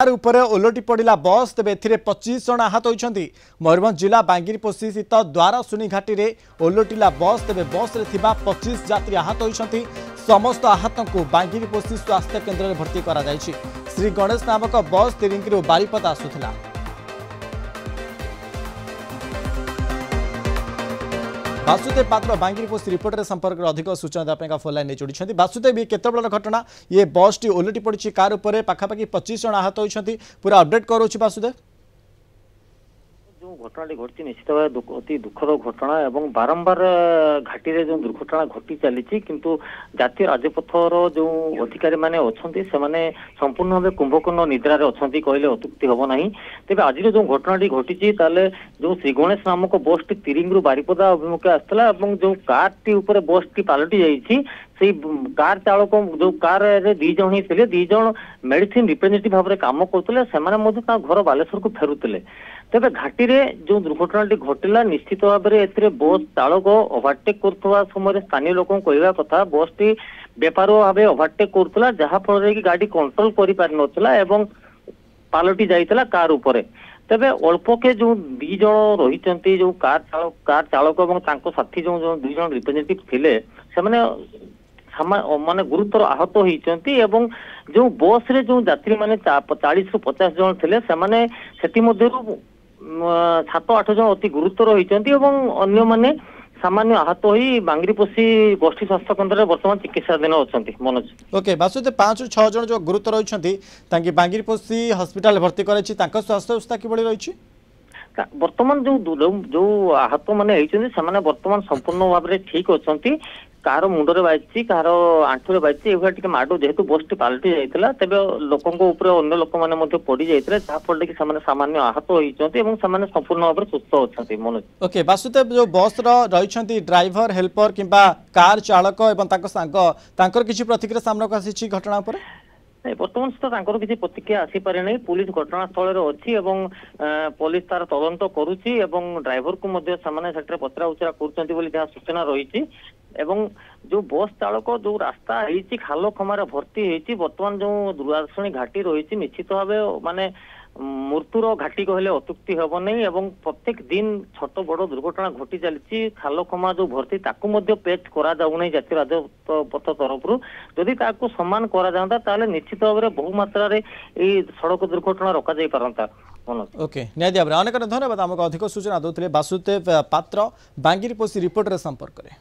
Car उपरे ओलटी पड़ा बस तेज ए 25 जन आहत होती। मयूरभंज जिला बांगिरपोशी स्थित द्वारसुनी घाटी में ओलटिला बस तेज बस रे 25 यात्री आहत होती। समस्त आहत को बांगिरपोशी स्वास्थ्य केन्द्र में भर्ती करा जायछि। श्री गणेश नामक बस तिरिंगीरू बारिपदा आसुथिला। वासुदेव पात्र बांगिरपोशी रिपोर्टर संपर्क में अधिक सूचना देने फोन लाइन जोड़ी। वासुदेव ये केत बड़ घटना ये बस टी ओलटी पड़ी कार उपर पाखापाखि 25 जन आहत होती पूरा अपडेट करोछि वासुदेव। जो घटना घटी निश्चित भाव अति दुखद घटना एवं बारंबार घाटी रे जो दुर्घटना घटी चली किंतु जातीय राजपथर जो अधिकारी माने अच्छे से संपूर्ण भाव कुंभकर्ण निद्रार अच्छा कहले अत्युक्ति हम ना। तेज आज जो घटना घटी जो श्री गणेश नामक बस टी तिरिंगीरू बारिपदा अभिमुखे आसाला जो कार टी ऊपर बस टी पलटि जाइए से कार चालक जो कार रे 2 जन ही थे 2 जन मेडिसिन रिप्रेजेंटेटिव भाव में काम करते घर बालेश्वर को फेरुले। तेज घाटी रे जो दुर्घटना घटला निश्चित भाव में बस चालक ओभरटेक कर समय स्थानीय लोक कहवा कथा बस टी बेपार भाव ओभरटेक करुला जहाँफल कि गाड़ी कंट्रोल कर पारि नथिला एवं पलटि जाइतला कार उपरे। तेबे अल्प के जो 2 जन रही जो कार चालक और साथी जो 2 जन रिप्रेजेंटेटिव थिले से माने गुरुतर आहत होती एवं जो बस रे जो यात्री माने 40 ରୁ 50 जन थिले से 7-8 जन अति गुरुतर होती एवं अन्य माने सामान्य आहत हो बांगिरपोशी गोष्ठी स्वास्थ्य केन्द्र में वर्तमान चिकित्साधीन अच्छा। मनोज ओके वासुदेव 5-6 जन जो गुरुतर होती बांगिरपोशी हॉस्पिटल भर्ती कर स्वास्थ्य अवस्था किभली रही। वर्तमान जो आहत मैंने वर्तमान संपूर्ण भाव में ठीक अच्छा कार मुंडे बाजी कार आंठुरे बाजी टे माड़ जेहेतु बस टी पलटि जाइए तेज लोक अन्य लोक मैंने पड़ जाते जहाँफल कि सामान्य आहत होती संपूर्ण भाव में सुस्थ अच्छा। मनोज ओके वासुदेव जो बस रही ड्राइवर हेल्पर किंबा कार चालक और किसी प्रतिक्रिया सामना आसी घटना पर बर्तमान सुधा किसी प्रतिक्रिया आसीपारे नहीं। पुलिस घटनास्थल अच्छी पुलिस तार तदंत करुच्ची ड्राइवर को पचरा उचरा कर सूचना रही जो बस चालक जो रास्ता है खाल खमार भर्ती है बर्तमान जो द्वारसुनी घाटी रही निश्चित भाव माने मृत्युर घाटी कहले अत्युक्ति हम नहीं प्रत्येक दिन छोट बड़ दुर्घटना घटी चली खाल खमा जो भर्ती पेच करा जातीय राजपथ तरफ जदि सम्मान करा जाता ताले निश्चित भाव में बहु मात्रा सड़क दुर्घटना रोका जाई पारंता। ओके निहाती भाव अनेक धन्यवाद आमको अधिक सूचना दूसरे वासुदेव पात्र बांगिरपोशी रिपोर्टर संपर्क में।